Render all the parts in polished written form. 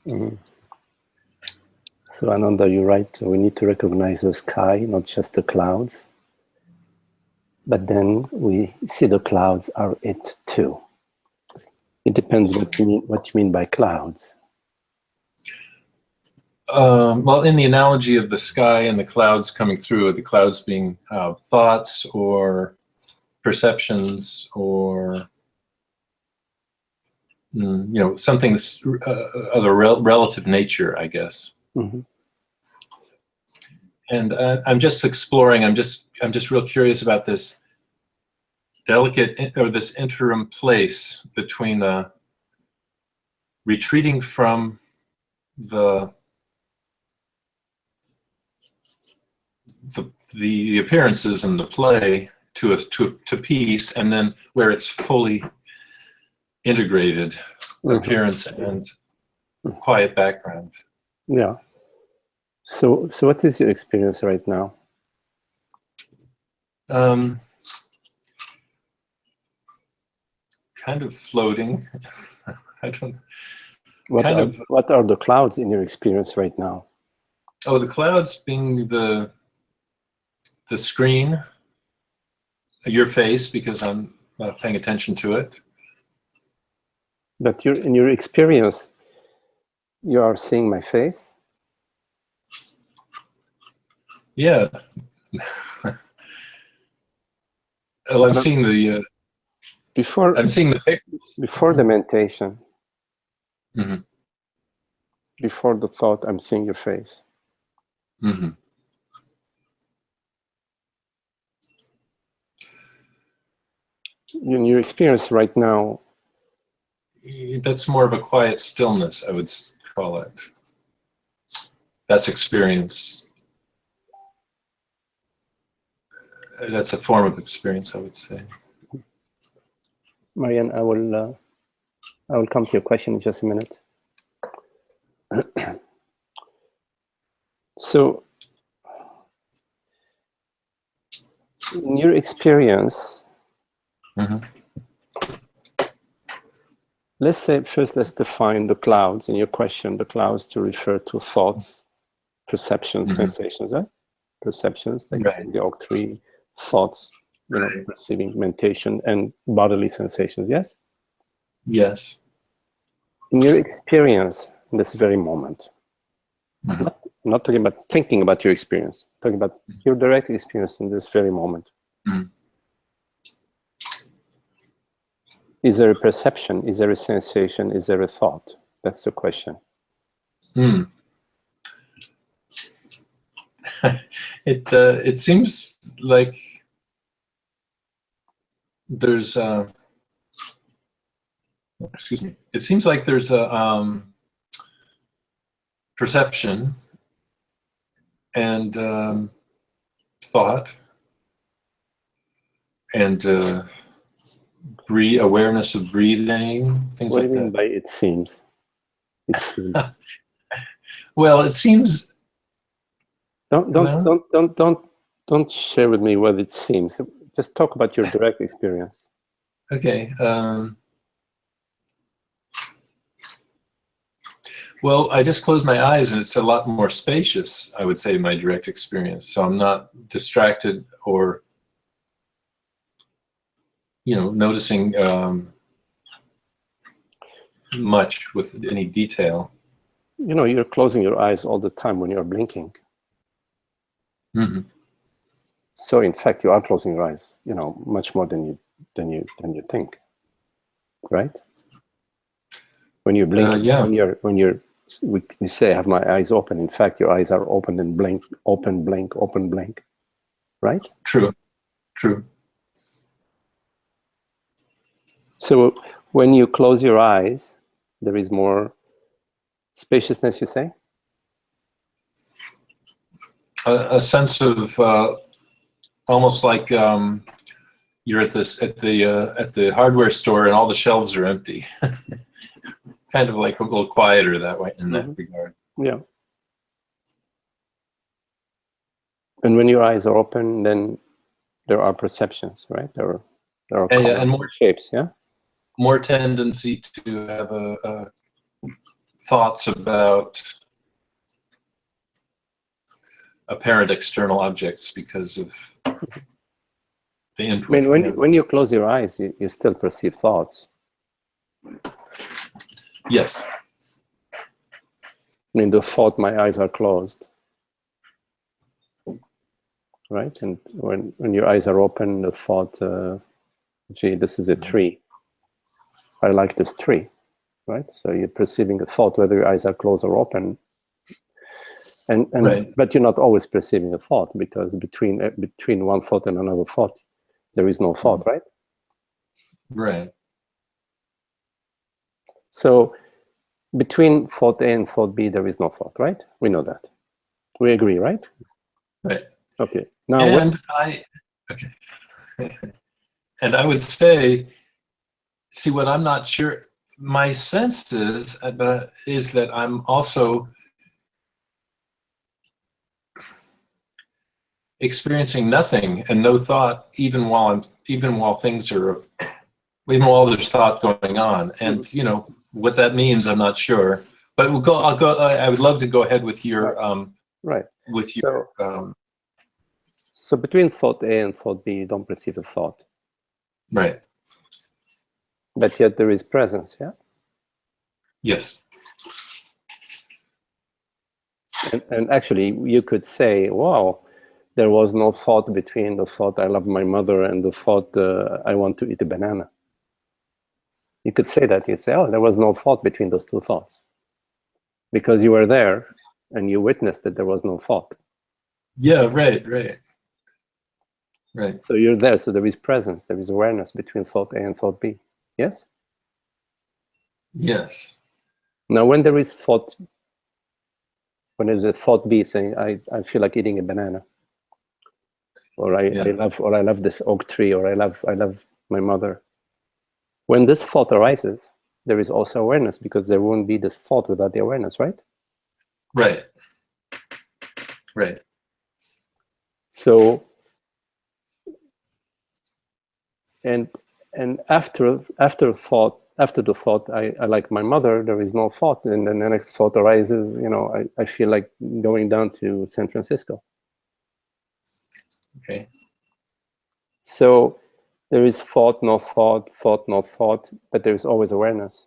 Mm. So Ananda, you're right. We need to recognize the sky, not just the clouds. But then we see the clouds are it too. It depends what you mean by clouds. Well, in the analogy of the sky and the clouds coming through, the clouds being thoughts or perceptions or something of a relative nature, I guess. Mm-hmm. And I'm just exploring. I'm just real curious about this delicate or this interim place between retreating from the appearances and the play to peace, and then where it's fully integrated, mm-hmm. appearance and quiet background. Yeah. So what is your experience right now? Kind of floating. I don't. What are the clouds in your experience right now? Oh, the clouds being the screen, your face, because I'm not paying attention to it. But in your experience, you are seeing my face? Yeah. Well, I'm seeing the I'm seeing the pictures. Before the meditation, mm-hmm. Before the thought, I'm seeing your face. Mm-hmm. In your experience right now, that's more of a quiet stillness, I would call it. That's experience. That's a form of experience, I would say. Marianne, I will come to your question in just a minute. So, in your experience, mm-hmm. let's define the clouds in your question, the clouds to refer to thoughts, perceptions, mm-hmm. sensations, right? Perceptions, like right. the oak tree, thoughts, perceiving, mentation, and bodily sensations, yes? Yes. In your experience, in this very moment, mm-hmm. not talking about thinking about your experience, talking about your direct experience in this very moment. Mm-hmm. Is there a perception? Is there a sensation? Is there a thought? That's the question. It seems like there's excuse me. It seems like there's a perception and thought and awareness of breathing, things what like do you mean that. by it seems? It seems. Well, it seems. Don't share with me what it seems. Just talk about your direct experience. Okay. Well, I just closed my eyes and it's a lot more spacious, I would say, my direct experience. So I'm not distracted or, noticing much with any detail. You're closing your eyes all the time when you're blinking. Mm-hmm. So in fact, you are closing your eyes, much more than you think, right? When you're blinking, yeah. we say, I have my eyes open. In fact, your eyes are open and blink, open, blink, open, blink, right? True. So when you close your eyes, there is more spaciousness, you say? A sense of almost like you're at the hardware store and all the shelves are empty. Kind of like a little quieter that way in that regard. Yeah. And when your eyes are open, then there are perceptions, right? There are and more shapes, yeah? More tendency to have a thoughts about apparent external objects because of the input. I mean, when you close your eyes, you still perceive thoughts. Yes. I mean, the thought, my eyes are closed. Right? And when your eyes are open, the thought, gee, this is a tree. I like this tree. Right? So you're perceiving a thought, whether your eyes are closed or open. And Right. But you're not always perceiving a thought, because between one thought and another thought, there is no thought, right? Right. So between thought A and thought B, there is no thought, right? We know that. We agree, right? Right. Okay. Now, and I would say, see, what I'm not sure, my sense is that I'm also experiencing nothing and no thought, even while there's thought going on. And you know what that means, I'm not sure. But I would love to go ahead with your right. With your so between thought A and thought B, you don't perceive a thought. Right. But yet there is presence, yeah? Yes. And actually, you could say, wow, there was no thought between the thought I love my mother and the thought I want to eat a banana. You could say that. You'd say, oh, there was no thought between those two thoughts. Because you were there and you witnessed that there was no thought. Yeah, right. So you're there, so there is presence, there is awareness between thought A and thought B. Yes? Yes. Now, when there is thought, when there's a thought B saying, I feel like eating a banana, or I love this oak tree, or I love my mother. When this thought arises, there is also awareness, because there won't be this thought without the awareness, right? Right. So, and after the thought, I like my mother, there is no thought, and then the next thought arises, you know, I feel like going down to San Francisco. Okay. So there is thought, no thought, but there is always awareness.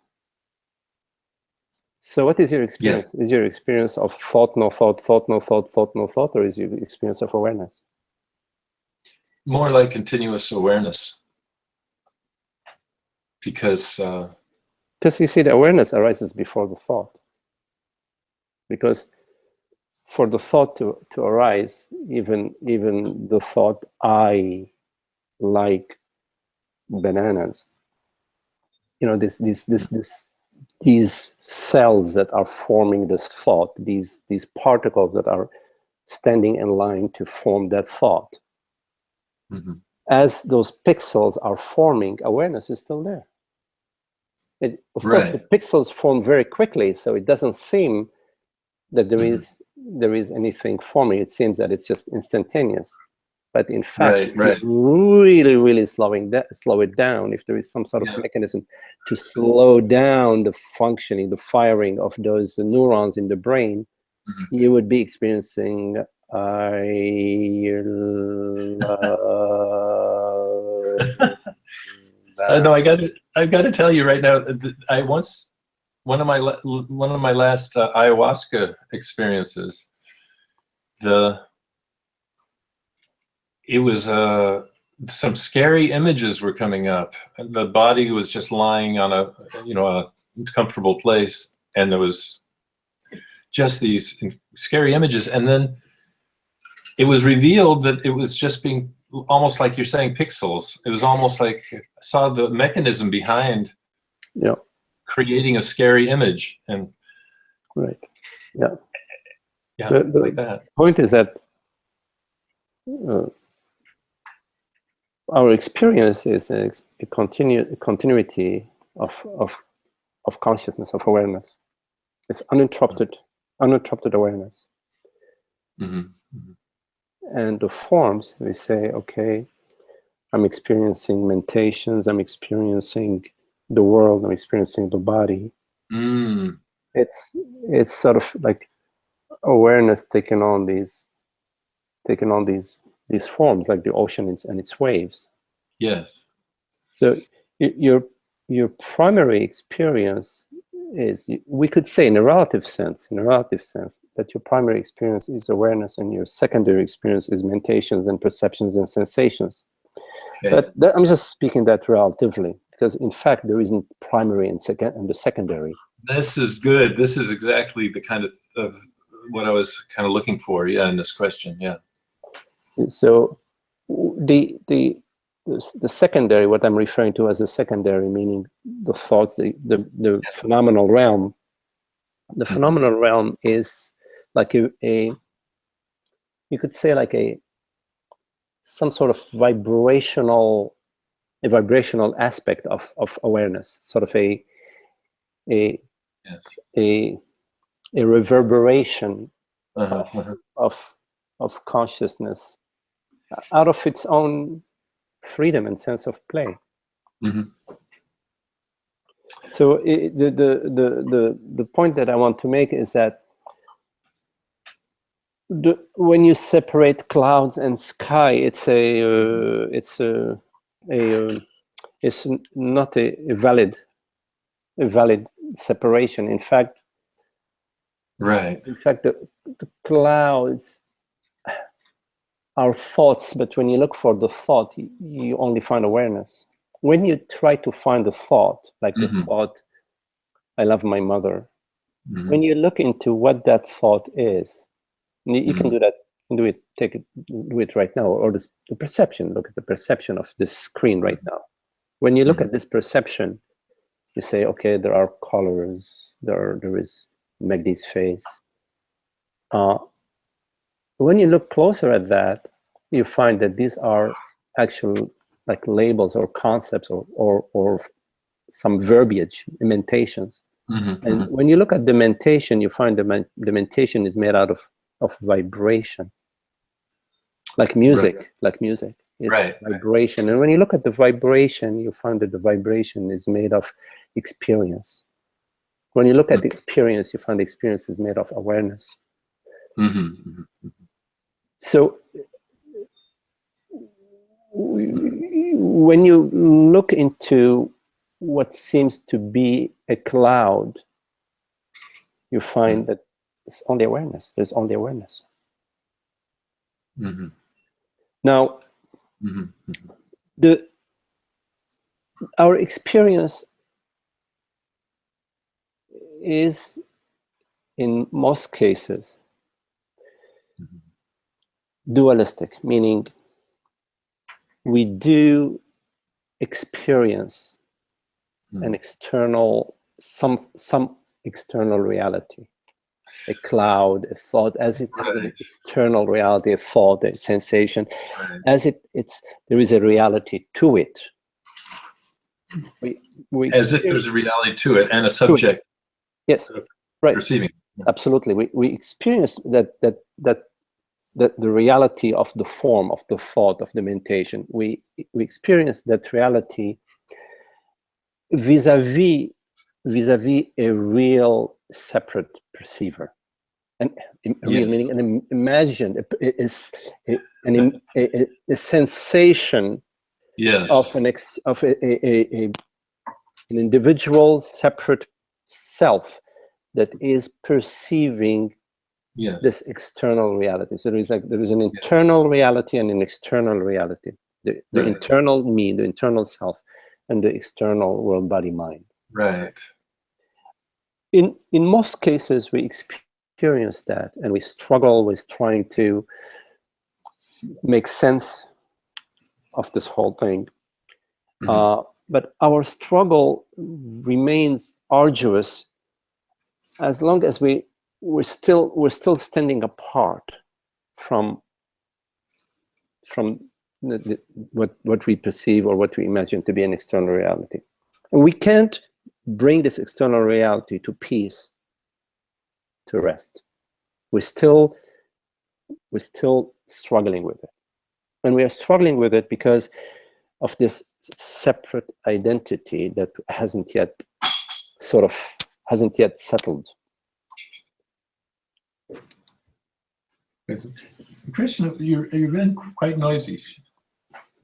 So what is your experience? Yeah. Is your experience of thought, no thought, or is your experience of awareness? More like continuous awareness. Because you see, the awareness arises before the thought. Because for the thought to arise, even the thought, I like bananas, you know, these cells that are forming this thought, these particles that are standing in line to form that thought. Mm-hmm. As those pixels are forming, awareness is still there. Of course, the pixels form very quickly, so it doesn't seem that there is anything forming. It seems that it's just instantaneous. But in fact, really slow it down, if there is some sort of mechanism to slow down the functioning, the firing of those neurons in the brain, you would be experiencing no, I've got to tell you right now. One of my last ayahuasca experiences. It was some scary images were coming up. The body was just lying on a comfortable place, and there was just these scary images, and then it was revealed that it was just being almost like you're saying pixels. It was almost like I saw the mechanism behind creating a scary image. And like that. Point is that our experience is a continuity of consciousness, of awareness. It's uninterrupted awareness. Mm-hmm. And the forms, we say, okay, I'm experiencing mentations, I'm experiencing the world, I'm experiencing the body. it's sort of like awareness taking on these forms, like the ocean and its waves. Yes. So your primary experience is, we could say in a relative sense, that your primary experience is awareness, and your secondary experience is mentations and perceptions and sensations. Okay. But I'm just speaking that relatively, because in fact there isn't primary and the secondary. This is good. This is exactly the kind of what I was kind of looking for, yeah, in this question, yeah. So the secondary, what I'm referring to as a secondary, meaning the thoughts, the phenomenal realm. The phenomenal realm is like you could say like some sort of vibrational aspect of awareness, sort of a reverberation of consciousness out of its own freedom and sense of play. So the point that I want to make is that when you separate clouds and sky, it's not a valid separation. In fact, the clouds are thoughts, but when you look for the thought, you only find awareness. When you try to find the thought, like the thought, I love my mother, when you look into what that thought is, you can do that, do it right now, or the perception. Look at the perception of this screen right now. When you look at this perception, you say, okay, there are colors, there is Magdi's face. When you look closer at that, you find that these are actual like labels or concepts or some verbiage, mentations. And when you look at the mentation, you find the mentation is made out of vibration, like music. Like music is vibration. And when you look at the vibration, you find that the vibration is made of experience. When you look at the experience, you find the experience is made of awareness. So when you look into what seems to be a cloud, you find that it's only awareness. There's only awareness. Now, our experience is, in most cases, dualistic, meaning we do experience an external, some external reality, a cloud, a thought, as it has an external reality, a thought, a sensation, as there is a reality to it. As if there's a reality to it and a subject. Yes, right. Perceiving. Absolutely, we experience that the reality of the form, of the thought, of the mentation. We experience that reality vis-a-vis a real separate perceiver, and real meaning an imagined a sensation of an individual separate self that is perceiving this external reality. So there is an internal reality and an external reality. The internal me, the internal self, and the external world, body, mind. Right. In most cases, we experience that, and we struggle with trying to make sense of this whole thing. But our struggle remains arduous as long as we're still standing apart from what we perceive or what we imagine to be an external reality. And we can't bring this external reality to peace, to rest. We're still struggling with it. And we are struggling with it because of this separate identity that hasn't yet settled. Krishna, you've been quite noisy.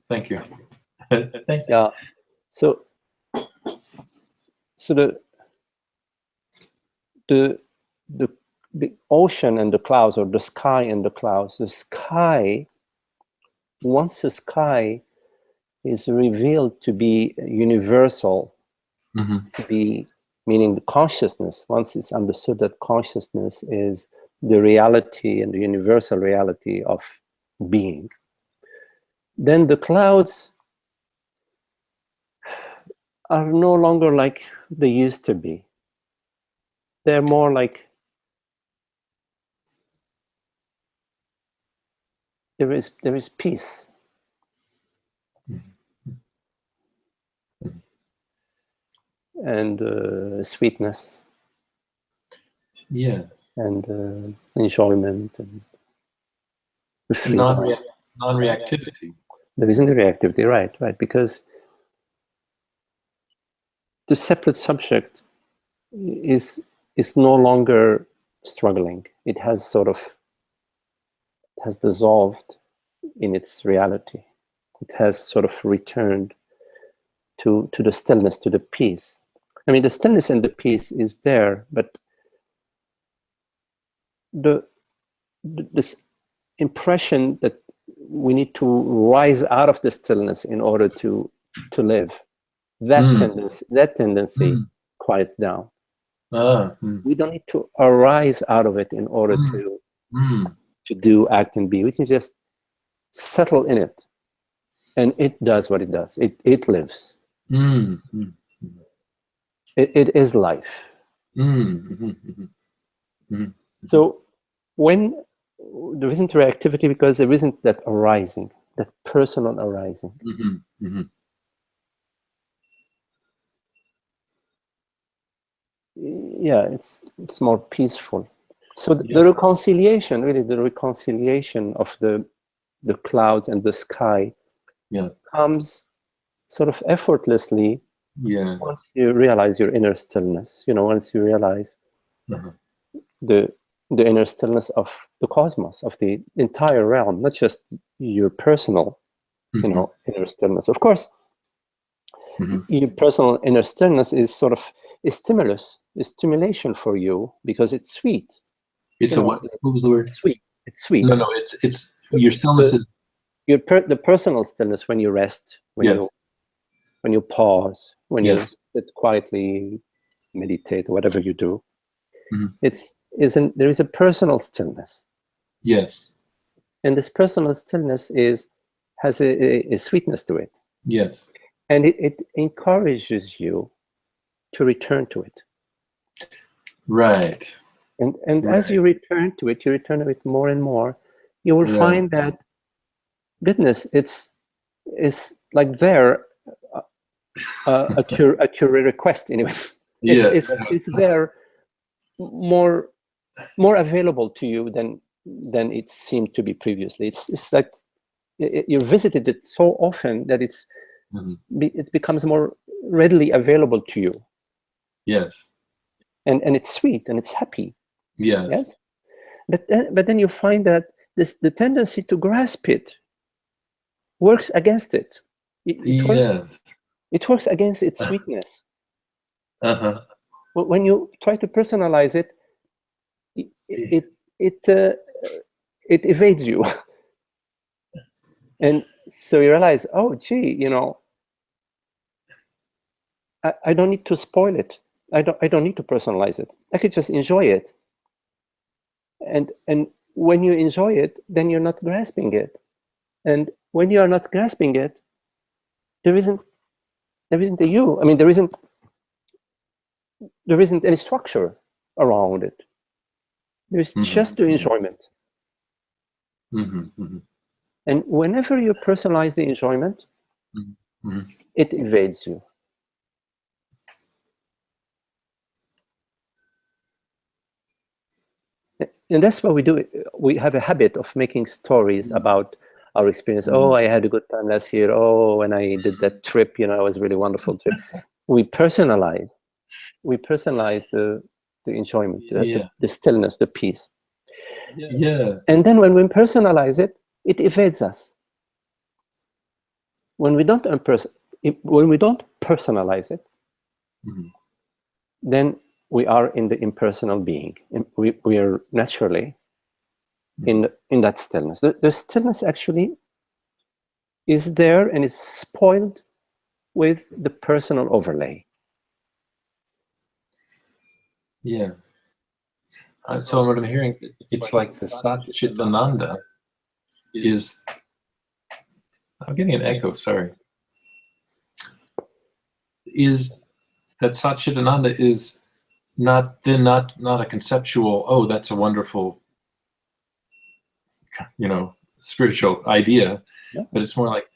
Thank you. Thanks. Yeah. So the ocean and the clouds, or the sky and the clouds. The sky, once the sky is revealed to be universal, to be, meaning the consciousness, once it's understood that consciousness is the reality and the universal reality of being, then the clouds are no longer like they used to be. They're more like there is peace. And sweetness. Yeah. And enjoyment and non-reactivity. There isn't the reactivity, right, because the separate subject is no longer struggling. It has dissolved in its reality. It has sort of returned to the stillness, to the peace. I mean, the stillness and the peace is there, but this impression that we need to rise out of the stillness in order to live, that tendency quiets down. We don't need to arise out of it in order to do, act, and be. We can just settle in it, and it does what it does. It lives. It is life. So when there isn't reactivity, because there isn't that arising, that personal arising. Yeah, it's more peaceful. So the reconciliation, really, the reconciliation of the clouds and the sky comes sort of effortlessly once you realize your inner stillness. Once you realize the inner stillness of the cosmos, of the entire realm, not just your personal, inner stillness. Of course, your personal inner stillness is sort of a stimulus, a stimulation for you, because it's sweet. It's what was the word? Sweet. It's sweet. No, it's your stillness is the personal stillness when you rest, when you pause, when you sit quietly, meditate, whatever you do. There is a personal stillness. Yes. And this personal stillness has a sweetness to it. Yes. And it encourages you to return to it. Right. And as you return to it more and more, you will find that, goodness, it's like there at your request anyway. It's there more available to you than it seemed to be previously. It's like you visited it so often that it becomes more readily available to you. Yes. And it's sweet and it's happy. Yes. But then you find that the tendency to grasp it works against it. It works against its sweetness. When you try to personalize it, it evades you. And so you realize, oh, gee, I don't need to spoil it. I don't need to personalize it. I could just enjoy it. And when you enjoy it, then you're not grasping it. And when you are not grasping it, there isn't a you. I mean, there isn't any structure around it. There's just the enjoyment. And whenever you personalize the enjoyment, it evades you. And that's what we do. We have a habit of making stories about our experience. Oh, I had a good time last year. Oh, when I did that trip, it was a really wonderful trip. We personalize the enjoyment, the stillness, the peace. Yes. And then when we personalize it, it evades us. When we don't personalize it, then we are in the impersonal being. We are naturally in that stillness. The stillness actually is there and is spoiled with the personal overlay. Yeah. So what I'm hearing, it's like the Satchitananda is, I'm getting an echo, sorry, is that Satchitananda is not a conceptual, oh, that's a wonderful, spiritual idea, but it's more like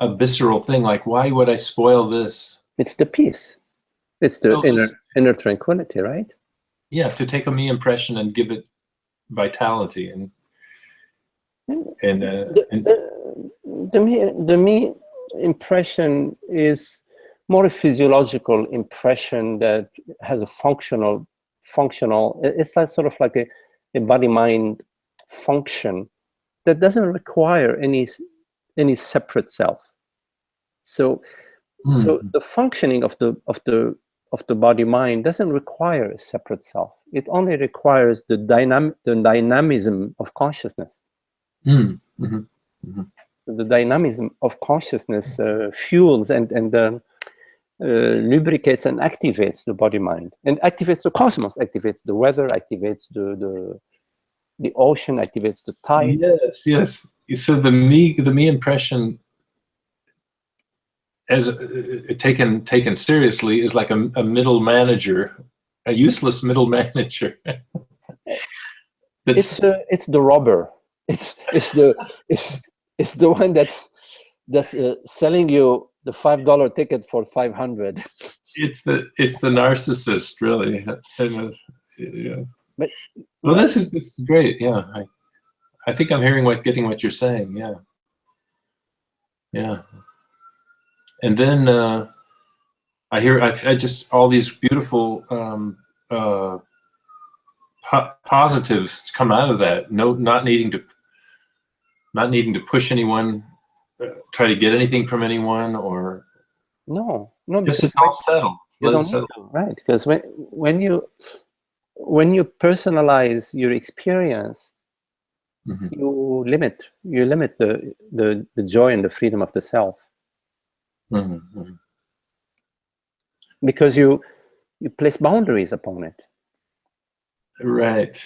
a visceral thing, like, why would I spoil this? It's the peace. It's the inner tranquility, right? Yeah, to take a me impression and give it vitality the me impression is more a physiological impression that has a functional. It's like sort of like a body-mind function that doesn't require any separate self. So the functioning of the body-mind doesn't require a separate self. It only requires the dynamism of consciousness. The dynamism of consciousness fuels and lubricates and activates the body-mind, and activates the cosmos, activates the weather, activates the ocean, activates the tide. Yes. So the me impression, as taken seriously, is like a middle manager, a useless middle manager. It's the robber. It's the one that's selling you the $5 ticket for 500. It's the narcissist, really. Yeah. But well, this is great. Yeah, I think I'm getting what you're saying. Yeah. And then I just all these beautiful positives come out of that. Not needing to push anyone, try to get anything from anyone, or no, just it's all settled. You don't need to, right? Because when you personalize your experience, you limit the joy and the freedom of the self, because you place boundaries upon it. Right.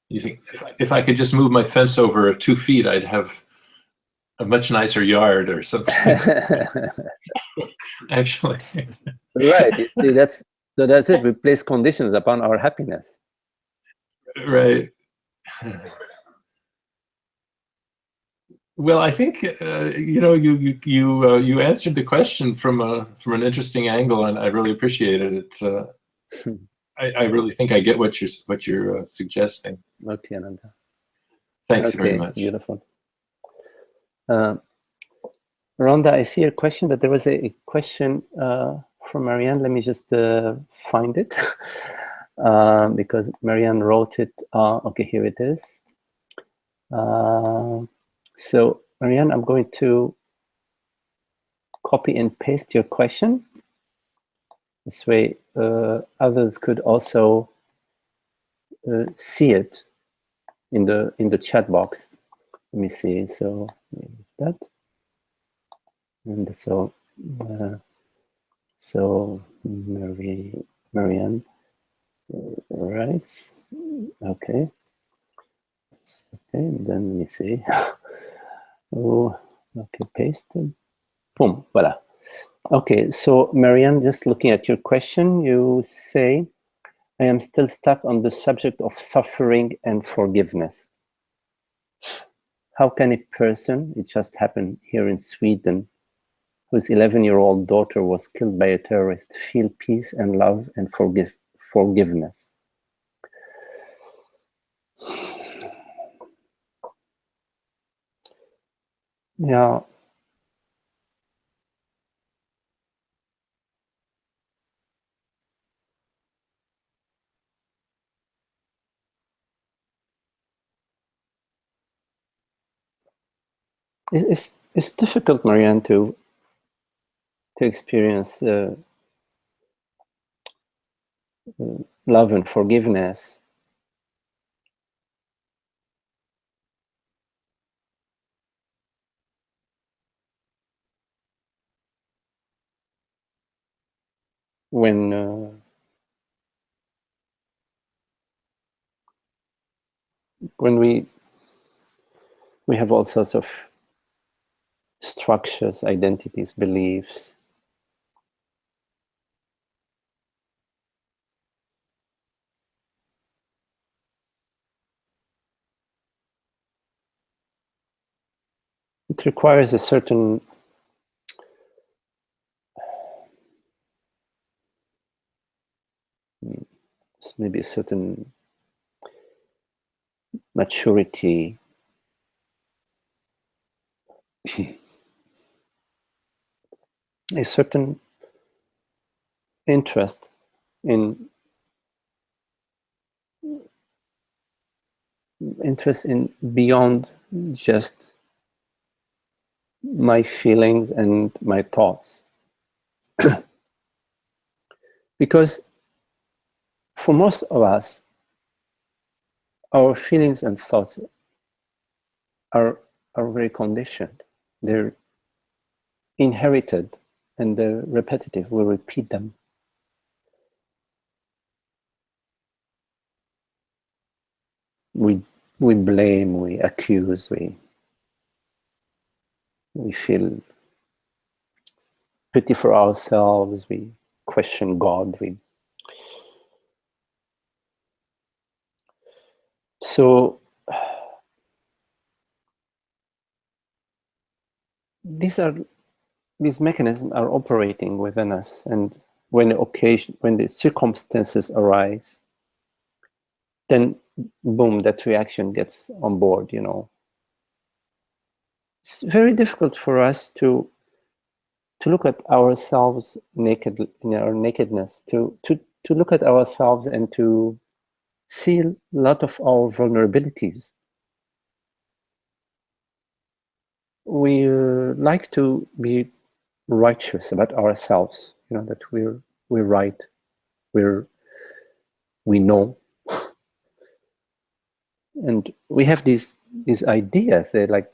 You think if I could just move my fence over 2 feet, I'd have a much nicer yard or something. Actually. Right. That's it. We place conditions upon our happiness. Right. Well, I think you answered the question from an interesting angle, and I really appreciate it. It's I really think I get what you're suggesting. Okay, Ananda. Thanks very much. Beautiful. Rhonda, I see a question, but there was a question from Marianne. Let me just find it because Marianne wrote it. Okay, here it is. So, Marianne, I'm going to copy and paste your question. This way, others could also see it in the chat box. Let me see. So that, and so Marianne writes. Okay. Okay. Then let me see. Oh, okay. Pasted. Boom. Voila. Okay. So Marianne, just looking at your question, you say, I am still stuck on the subject of suffering and forgiveness. How can a person, it just happened here in Sweden, whose 11-year-old daughter was killed by a terrorist, feel peace and love and forgiveness? Yeah. It's difficult, Marianne, to experience love and forgiveness when we have all sorts of structures, identities, beliefs. It requires a certain maybe a certain maturity, a certain interest in beyond just my feelings and my thoughts. Because for most of us, our feelings and thoughts are very conditioned. They're inherited and they're repetitive. We repeat them. We blame, we accuse, we feel pity for ourselves, we question God. So these mechanisms are operating within us, and when the circumstances arise, then boom, that reaction gets on board. It's very difficult for us to look at ourselves naked, in our nakedness, to look at ourselves and to see a lot of our vulnerabilities. We like to be righteous about ourselves, that we're right, we know, and we have these ideas. They're like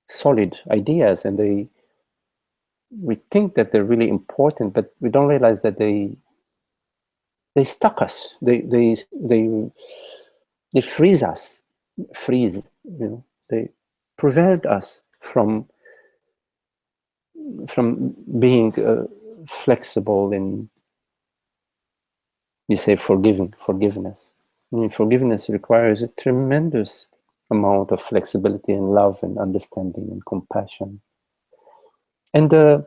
solid ideas, and we think that they're really important, but we don't realize that they stuck us. They freeze us. They prevent us from being flexible in, you say, forgiveness. I mean, forgiveness requires a tremendous amount of flexibility and love and understanding and compassion, and a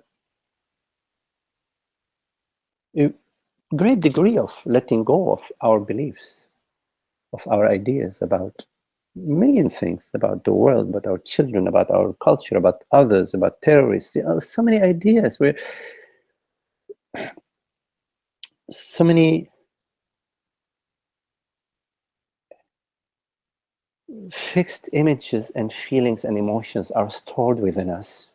great degree of letting go of our beliefs, of our ideas about a million things, about the world, about our children, about our culture, about others, about terrorists. So many ideas. So many fixed images and feelings and emotions are stored within us,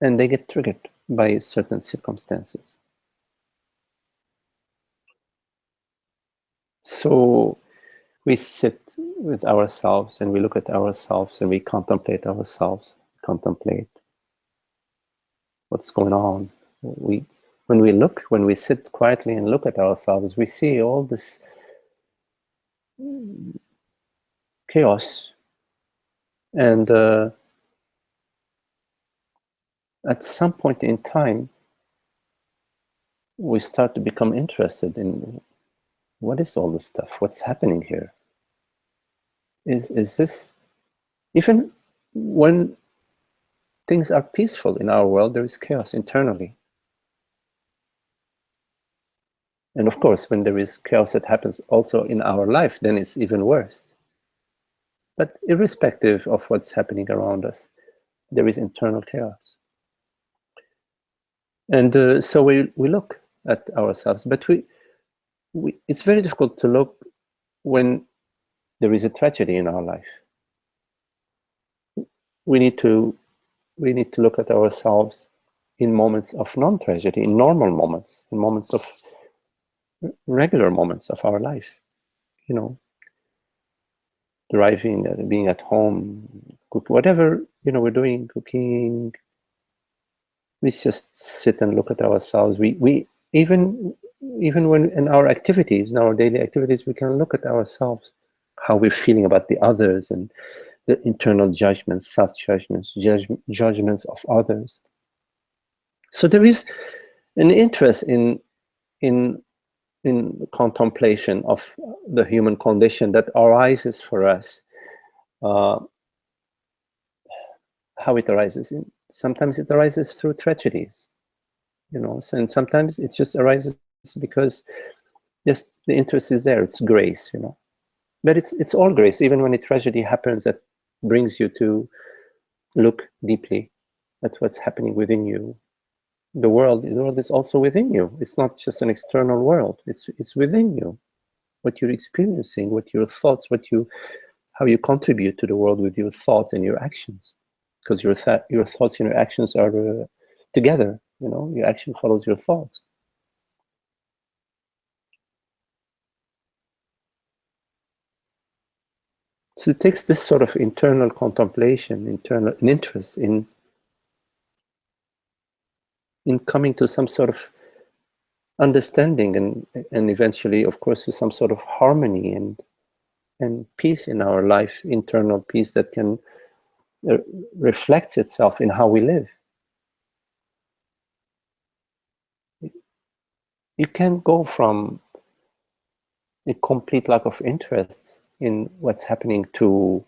and they get triggered by certain circumstances. So we sit with ourselves and we look at ourselves and we contemplate ourselves, contemplate what's going on. When we sit quietly and look at ourselves, we see all this chaos, and at some point in time, we start to become interested in what is all this stuff? What's happening here? Is this, even when things are peaceful in our world, there is chaos internally. And of course, when there is chaos that happens also in our life, then it's even worse. But irrespective of what's happening around us, there is internal chaos. And so we look at ourselves, but it's very difficult to look when there is a tragedy in our life. we need to look at ourselves in moments of non-tragedy, in normal moments, in moments of regular moments of our life. You know, driving, being at home, cook, whatever, you know, we're doing, cooking. We just sit and look at ourselves. We even when in our activities, in our daily activities, we can look at ourselves, how we're feeling about the others, and the internal judgments, self-judgments, judgments of others. So there is an interest in contemplation of the human condition that arises for us. How it arises? Sometimes it arises through tragedies, you know, and sometimes it just arises because just the interest is there. It's grace, you know. But it's all grace. Even when a tragedy happens that brings you to look deeply at what's happening within you. The world is also within you. It's not just an external world. It's within you. What you're experiencing, what your thoughts, how you contribute to the world with your thoughts and your actions, because your thoughts and your actions are together. You know, your action follows your thoughts. So it takes this sort of internal contemplation, internal interest in coming to some sort of understanding and eventually, of course, to some sort of harmony and peace in our life, internal peace that can reflects itself in how we live. You can go from a complete lack of interest in what's happening to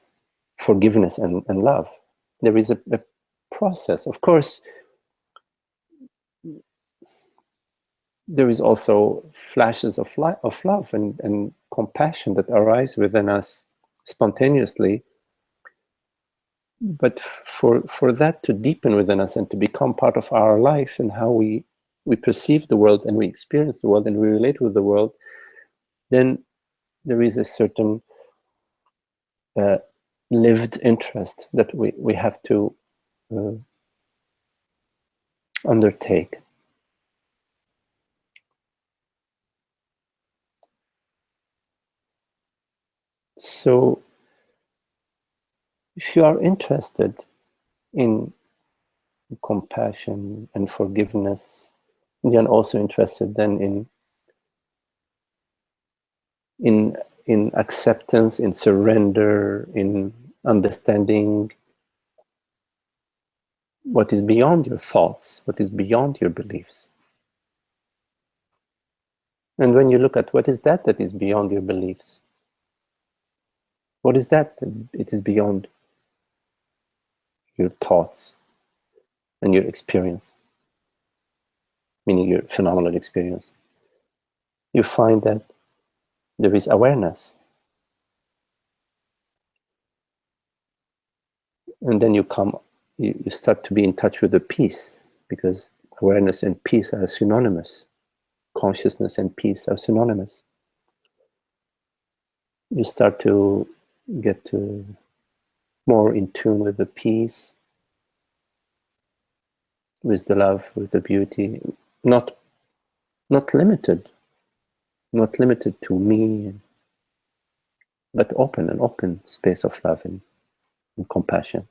forgiveness and love. There is a process. Of course, there is also flashes of love and compassion that arise within us spontaneously. But for that to deepen within us and to become part of our life and how we perceive the world and we experience the world and we relate with the world, then there is a certain lived interest that we have to undertake. So if you are interested in compassion and forgiveness, you're also interested then in acceptance, in surrender, in understanding what is beyond your thoughts, what is beyond your beliefs. And when you look at what is that is beyond your beliefs, what is that? It is beyond your thoughts and your experience, meaning your phenomenal experience. You find that there is awareness. And then you start to be in touch with the peace, because awareness and peace are synonymous. Consciousness and peace are synonymous. You start to get more in tune with the peace, with the love, with the beauty, not limited to me, but an open space of love and compassion.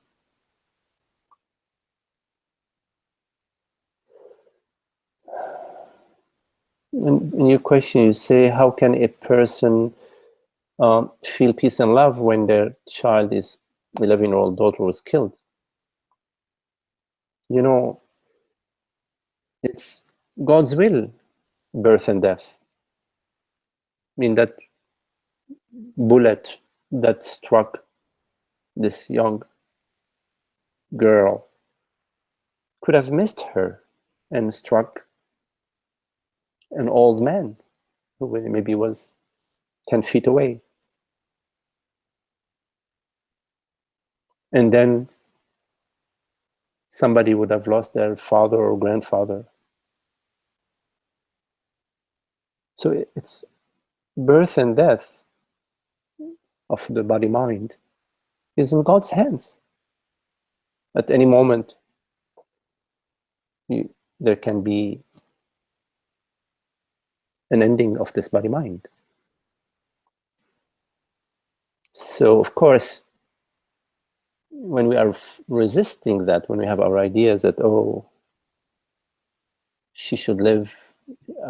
And in your question, you say, how can a person feel peace and love when their child 11-year-old daughter was killed? You know, it's God's will, birth and death. I mean, that bullet that struck this young girl could have missed her and struck an old man who maybe was 10 feet away. And then somebody would have lost their father or grandfather. So it's birth and death of the body-mind is in God's hands. At any moment, there can be an ending of this body-mind. So, of course, when we are resisting that, when we have our ideas that, oh, she should live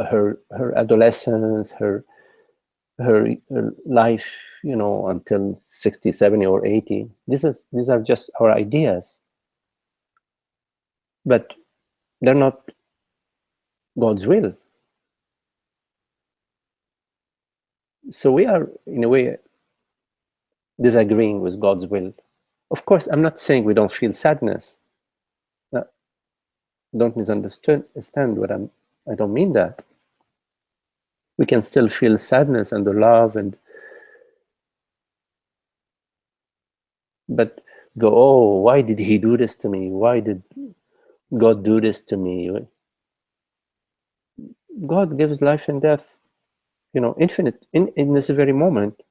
her adolescence, her life, you know, until 60, 70, or 80. These are just our ideas, but they're not God's will. So we are, in a way, disagreeing with God's will. Of course, I'm not saying we don't feel sadness. Don't misunderstand what I don't mean that. We can still feel sadness and the love, but go, oh, why did he do this to me? Why did God do this to me? God gives life and death, you know, infinite. In this very moment,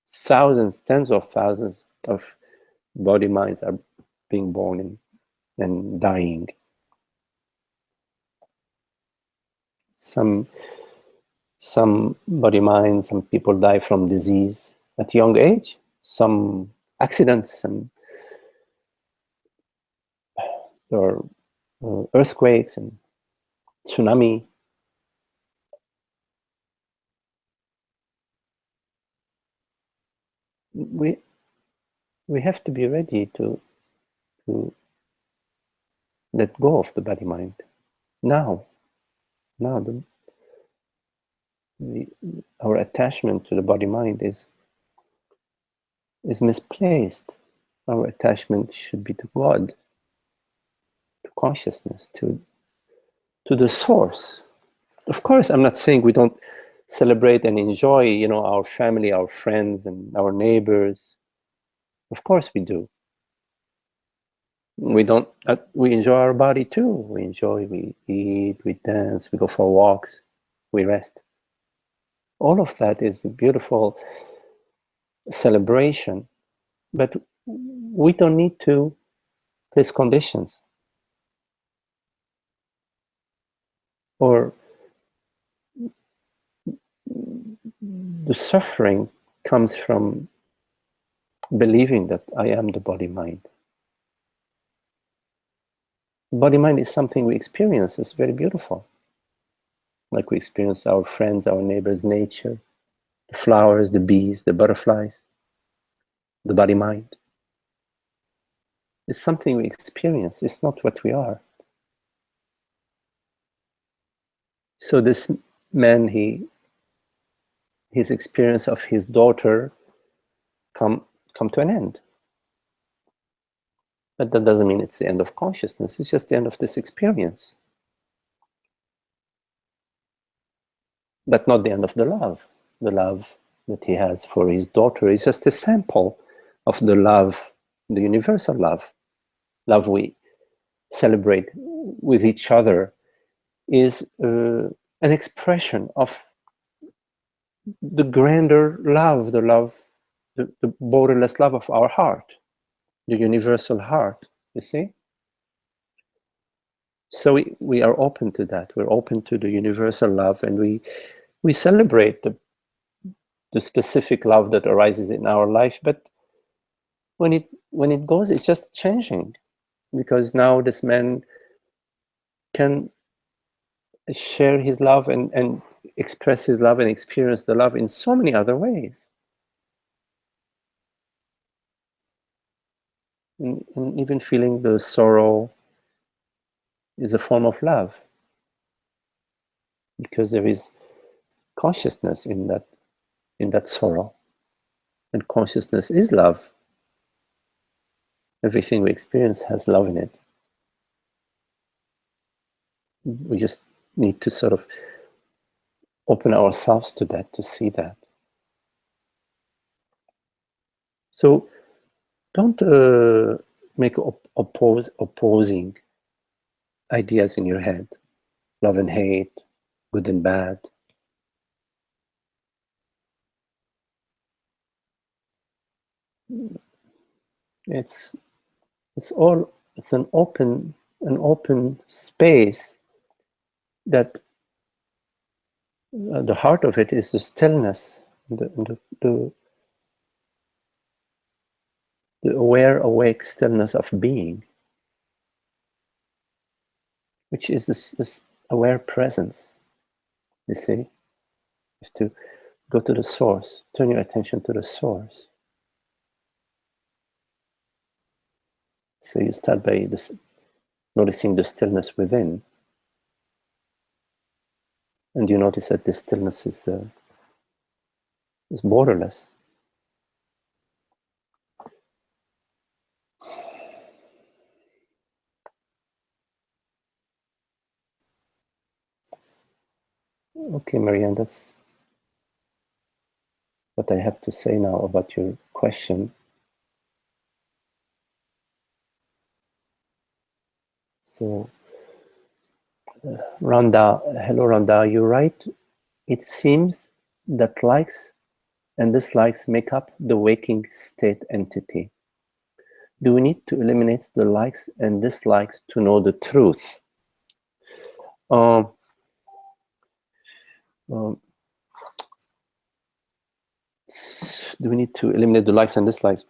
thousands, tens of thousands of body minds are being born and dying. Some body minds, some people die from disease at a young age, some accidents, some or earthquakes and tsunami. We have to be ready to let go of the body mind now. Our attachment to the body mind is misplaced. Our attachment should be to God, to consciousness, to the source. Of course, I'm not saying we don't celebrate and enjoy, you know, our family, our friends, and our neighbors. Of course we do. We don't. We enjoy our body too. We eat, we dance, we go for walks, we rest. All of that is a beautiful celebration, but we don't need to place conditions. Or the suffering comes from believing that I am the body-mind. Body-mind is something we experience. It's very beautiful. Like we experience our friends, our neighbors, nature, the flowers, the bees, the butterflies, the body-mind. It's something we experience. It's not what we are. So this man, his experience of his daughter come to an end. But that doesn't mean it's the end of consciousness. It's just the end of this experience. But not the end of the love. The love that he has for his daughter is just a sample of the love, the universal love. Love we celebrate with each other is an expression of the grander love, the borderless love of our heart, the universal heart, you see? So we are open to that. We're open to the universal love, and we celebrate the specific love that arises in our life. But when it goes, it's just changing, because now this man can share his love and express his love and experience the love in so many other ways. And even feeling the sorrow is a form of love, because there is consciousness in that sorrow, and consciousness is love. Everything we experience has love in it. We just need to sort of open ourselves to that, to see that. So don't make opposing ideas in your head, love and hate, good and bad. It's It's an open space that the heart of it is the stillness, the aware, awake stillness of being, which is this aware presence. You see, you have to go to the source, turn your attention to the source. So you start by noticing the stillness within, and you notice that this stillness is borderless. Okay, Marianne, that's what I have to say now about your question. So, Rhonda, hello Rhonda, you're right. It seems that likes and dislikes make up the waking state entity. Do we need to eliminate the likes and dislikes to know the truth? Do we need to eliminate the likes and dislikes?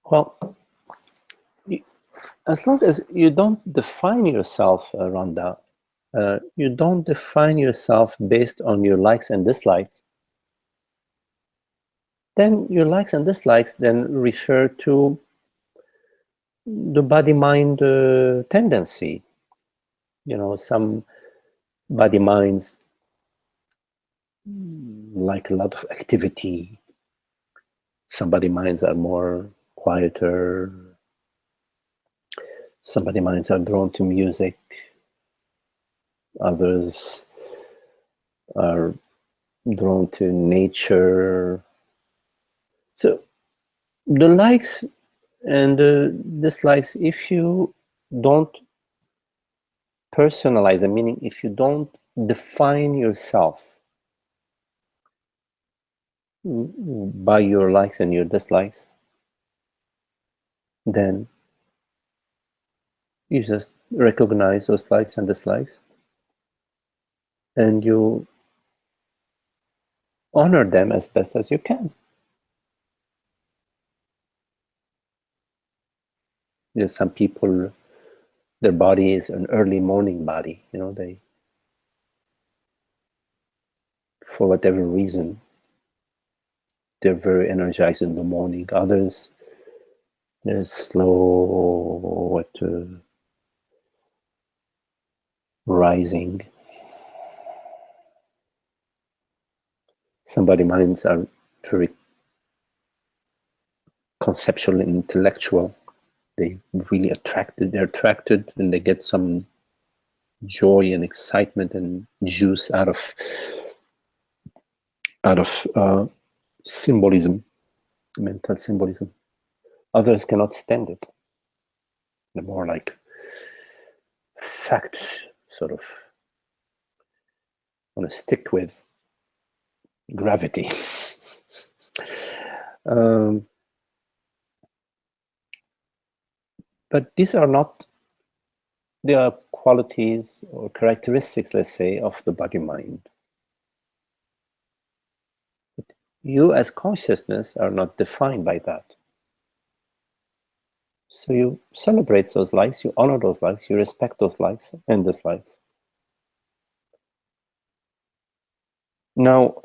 Well, as long as you don't define yourself, Rhonda, you don't define yourself based on your likes and dislikes, then your likes and dislikes then refer to the body-mind tendency. You know, some body minds like a lot of activity. Some body minds are more quieter. Some body minds are drawn to music. Others are drawn to nature. So the likes and the dislikes, if you don't personalize, meaning if you don't define yourself by your likes and your dislikes, then you just recognize those likes and dislikes and you honor them as best as you can. There's some people, their body is an early morning body, you know, they, for whatever reason, they're very energized in the morning. Others, they're slow at rising. Some body minds are very conceptual and intellectual. They're attracted and they get some joy and excitement and juice out of symbolism, mental symbolism. Others cannot stand it. They're more like facts, sort of want to stick with gravity. But these are not, they are qualities or characteristics, let's say, of the body-mind. But you as consciousness are not defined by that. So you celebrate those likes, you honor those likes, you respect those likes and dislikes. Now,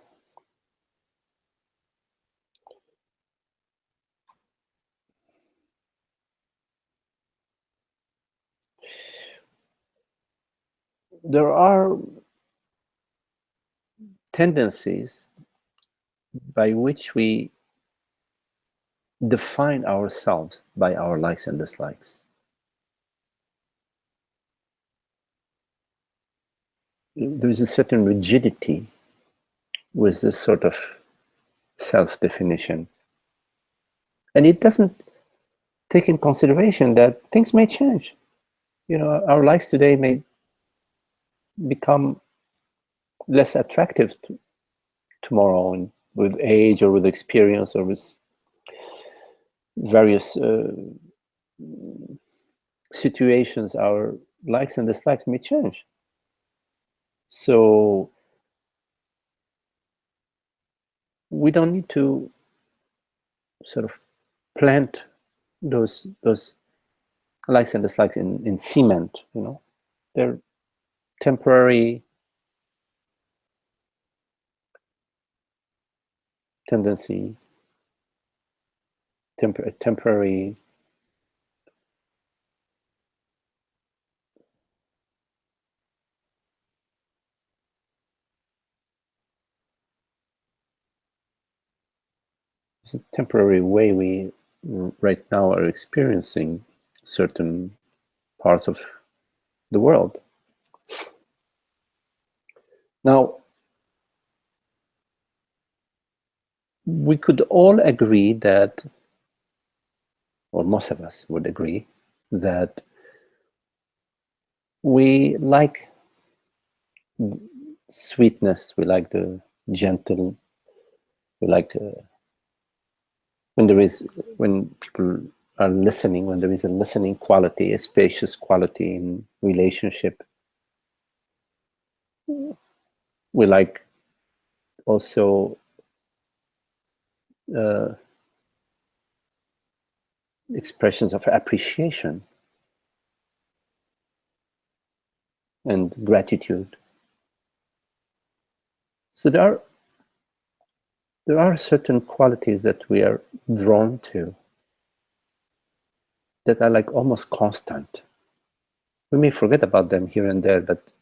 there are tendencies by which we define ourselves by our likes and dislikes. There is a certain rigidity with this sort of self-definition. And it doesn't take in consideration that things may change. You know, our likes today may become less attractive tomorrow, and with age or with experience or with various situations, our likes and dislikes may change. So we don't need to sort of plant those likes and dislikes in cement, you know. They're temporary tendency, temporary it's a temporary way we right now are experiencing certain parts of the world. Now, we could all agree that, or most of us would agree, that we like sweetness, we like the gentle, we like when people are listening, when there is a listening quality, a spacious quality in relationship. We like also expressions of appreciation and gratitude. So there are certain qualities that we are drawn to that are like almost constant. We may forget about them here and there, but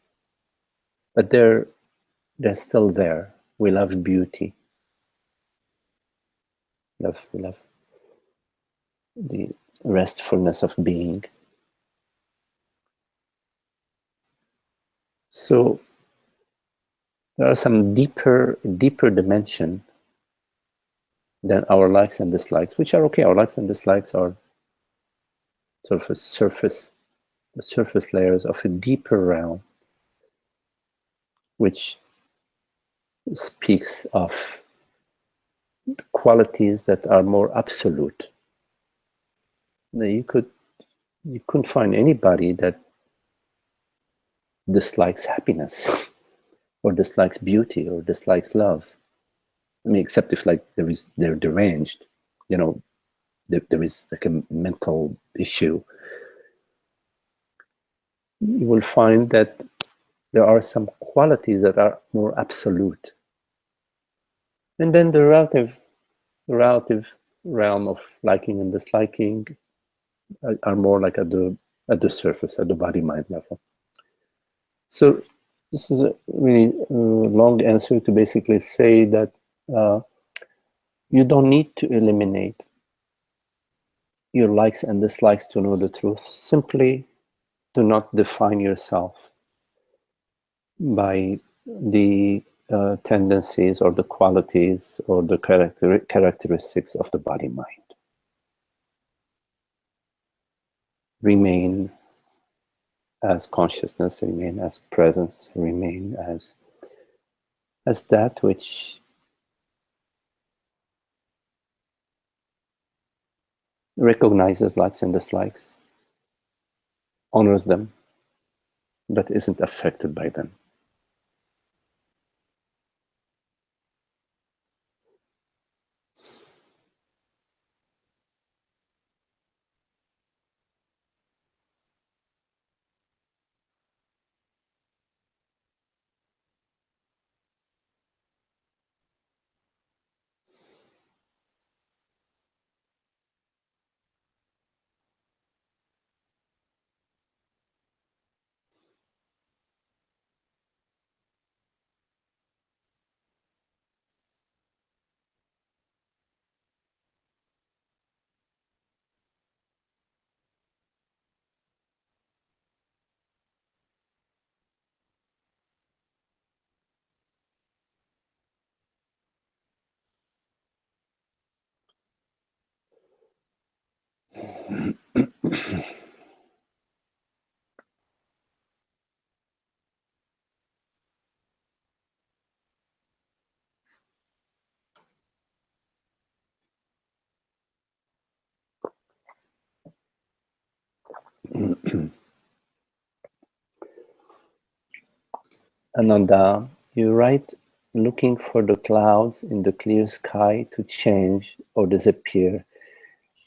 they're still there. We love beauty. We love the restfulness of being. So there are some deeper dimension than our likes and dislikes, which are okay. Our likes and dislikes are sort of the surface layers of a deeper realm, which speaks of qualities that are more absolute. Now, you couldn't find anybody that dislikes happiness or dislikes beauty or dislikes love. I mean, except if like they're deranged, you know, there is like a mental issue. You will find that there are some qualities that are more absolute. And then the relative realm of liking and disliking are more like at the surface, at the body-mind level. So this is a really long answer to basically say that you don't need to eliminate your likes and dislikes to know the truth. Simply do not define yourself by the tendencies or the qualities or the characteristics of the body-mind. Remain as consciousness, remain as presence, remain as that which recognizes likes and dislikes, honors them, but isn't affected by them. Ananda, you write, looking for the clouds in the clear sky to change or disappear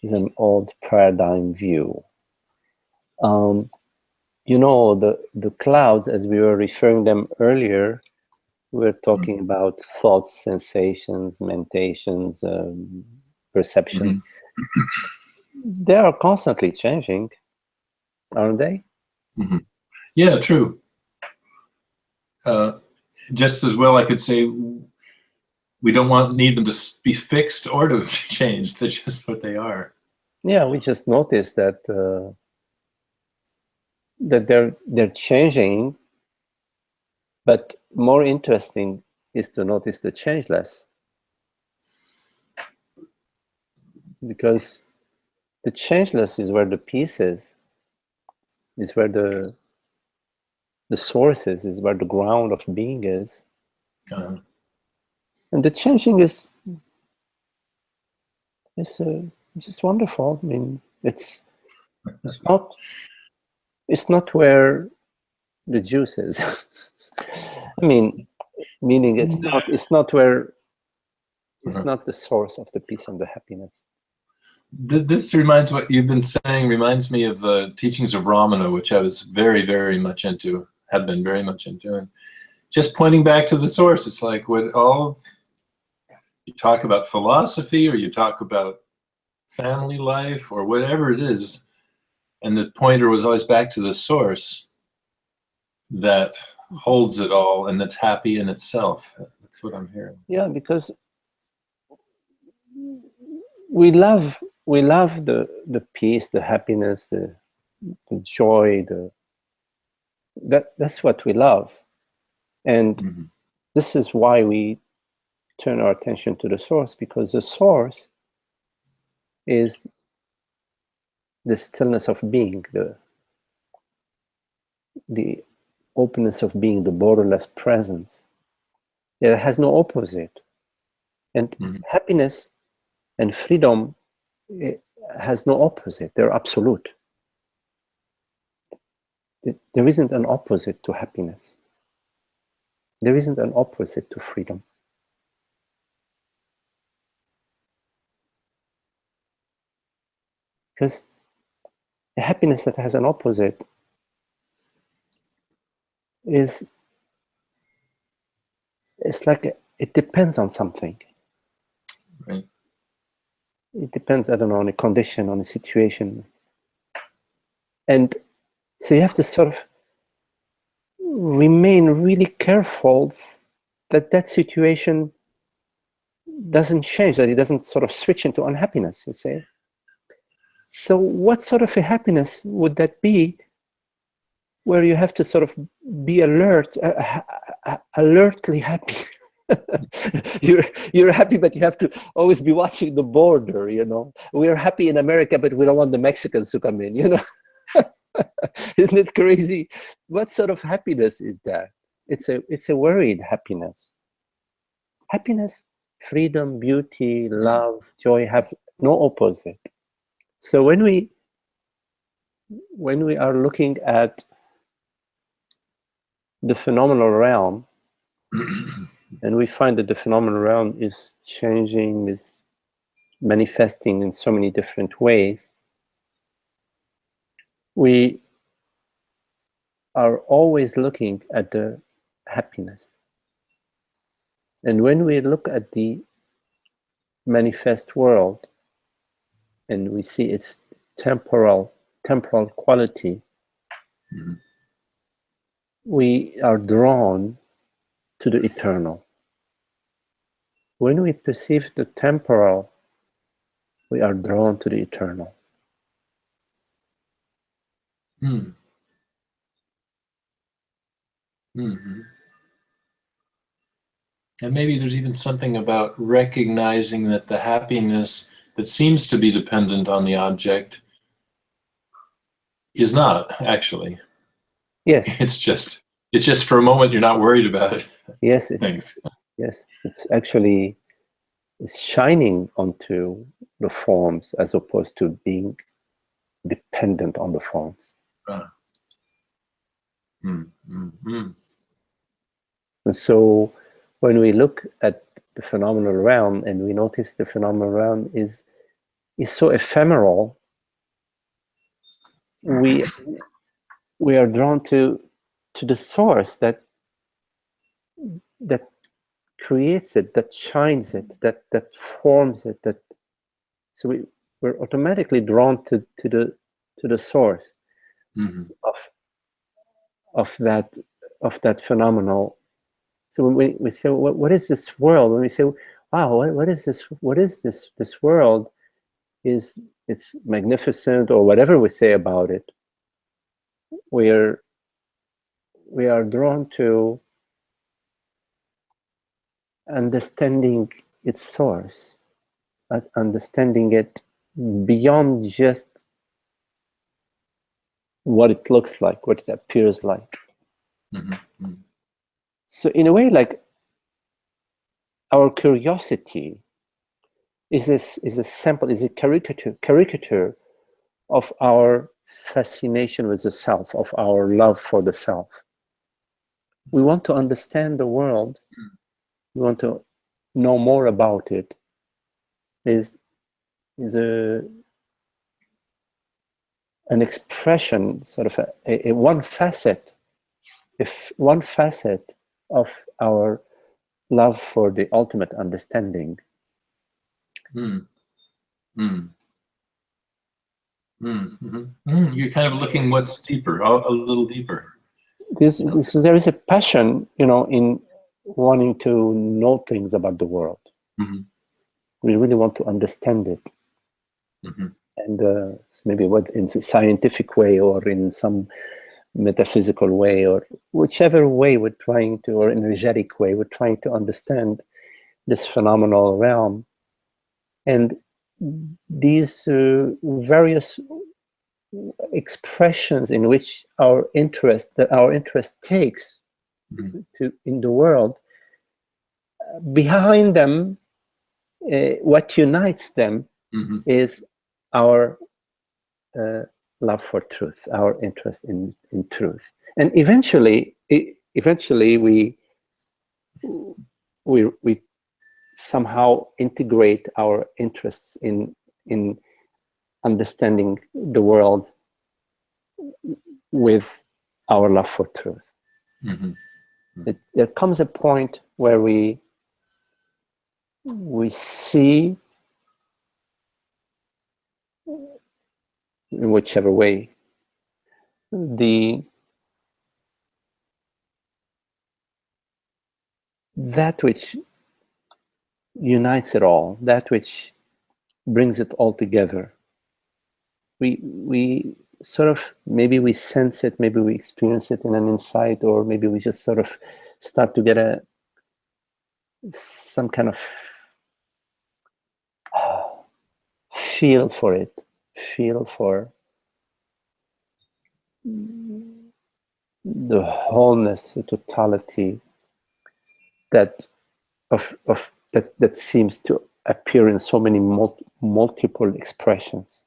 is an old paradigm view. You know, the clouds, as we were referring them earlier, we were talking about thoughts, sensations, mentations, perceptions. They are constantly changing, aren't they? Yeah, true. Just as well, I could say we don't need them to be fixed or to change. They're just what they are. Yeah, we just noticed that that they're changing, but more interesting is to notice the changeless, because the changeless is where the peace is where the source is where the ground of being is. And the changing is just wonderful. I mean, it's not where the juice is. I mean, meaning it's not where, it's not the source of the peace and the happiness. This reminds, what you've been saying reminds me of the teachings of Ramana, which I was very, very much into, have been very much into. And just pointing back to the source, it's like what you talk about philosophy, or you talk about family life, or whatever it is, and the pointer was always back to the source that holds it all and that's happy in itself. That's what I'm hearing. Yeah, because we love the peace, the happiness, the joy, that's what we love. And this is why we turn our attention to the source, because the source is the stillness of being, the openness of being, the borderless presence. It has no opposite. And happiness and freedom, it has no opposite. They're absolute. There isn't an opposite to happiness. There isn't an opposite to freedom. Because a happiness that has an opposite it's like it depends on something. Right. It depends, I don't know, on a condition, on a situation. And so you have to sort of remain really careful that situation doesn't change, that it doesn't sort of switch into unhappiness, you say. So what sort of a happiness would that be, where you have to sort of be alert, alertly happy? You're happy, but you have to always be watching the border, you know. We're happy in America, but we don't want the Mexicans to come in, you know. Isn't it crazy? What sort of happiness is that? It's a worried happiness. Happiness, freedom, beauty, love, joy have no opposite. So when we are looking at the phenomenal realm, and we find that the phenomenal realm is changing, is manifesting in so many different ways, we are always looking at the happiness. And when we look at the manifest world and we see its temporal quality, we are drawn to the eternal. When we perceive the temporal, we are drawn to the eternal. And maybe there's even something about recognizing that the happiness that seems to be dependent on the object is not actually. Yes. It's just for a moment you're not worried about it. Yes, it's actually shining onto the forms as opposed to being dependent on the forms. Mm-hmm. And so when we look at the phenomenal realm and we notice the phenomenal realm is so ephemeral, we are drawn to the source that creates it, that shines it, that forms it. So we're automatically drawn to the source of that phenomenal. So when we say, what is this world? When we say, wow, what is this? What is this world? It's magnificent, or whatever we say about it. We are drawn to understanding its source, understanding it beyond just what it looks like, what it appears like. Mm-hmm. So in a way, like, our curiosity is a sample, is a caricature of our fascination with the self, of our love for the self. We want to understand the world. We want to know more about it. Is an expression, sort of a one facet, one facet of our love for the ultimate understanding. You're kind of looking what's deeper, a little deeper. There is a passion, in wanting to know things about the world. Mm-hmm. We really want to understand it. Mm-hmm. And maybe what in a scientific way, or in some metaphysical way, or whichever way we're trying to, or energetic way, we're trying to understand this phenomenal realm. And these various expressions in which our interest takes in the world, behind them, what unites them is our love for truth, our interest in truth. And eventually we somehow integrate our interests in understanding the world with our love for truth. There comes a point where we see, in whichever way, that which unites it all, that which brings it all together. We sort of, maybe we sense it, maybe we experience it in an insight, or maybe we just sort of start to get some kind of feel for it, feel for the wholeness, the totality that seems to appear in so many multiple expressions.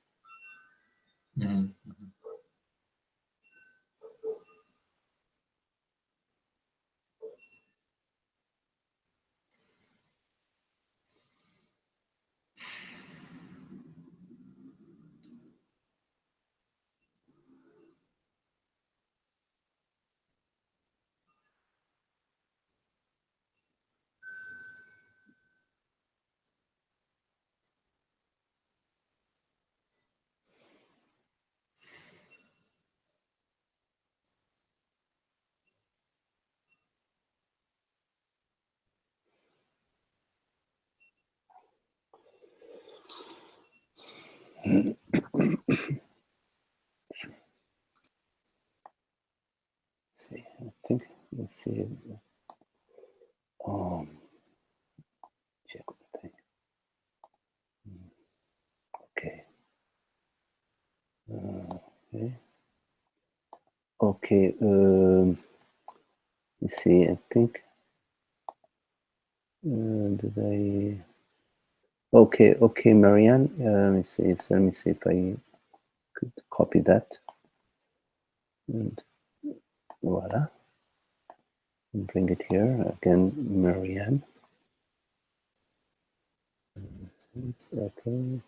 See, I think, let's see. Check the thing. Okay. Okay. Let's see. I think. Did I? Okay, Marianne. Let me see. So let me see if I could copy that. And voila. And bring it here again, Marianne. Okay.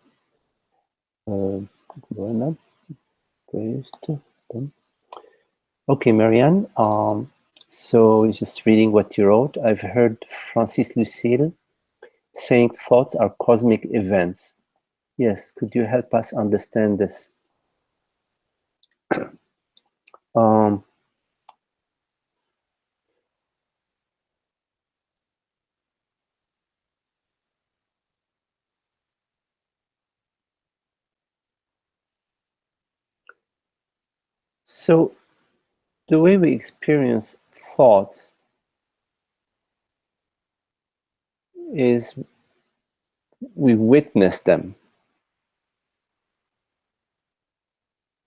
Bueno, paste. Okay, Marianne. So just reading what you wrote, I've heard Francis Lucille saying thoughts are cosmic events. Yes, could you help us understand this? So the way we experience thoughts is we witness them.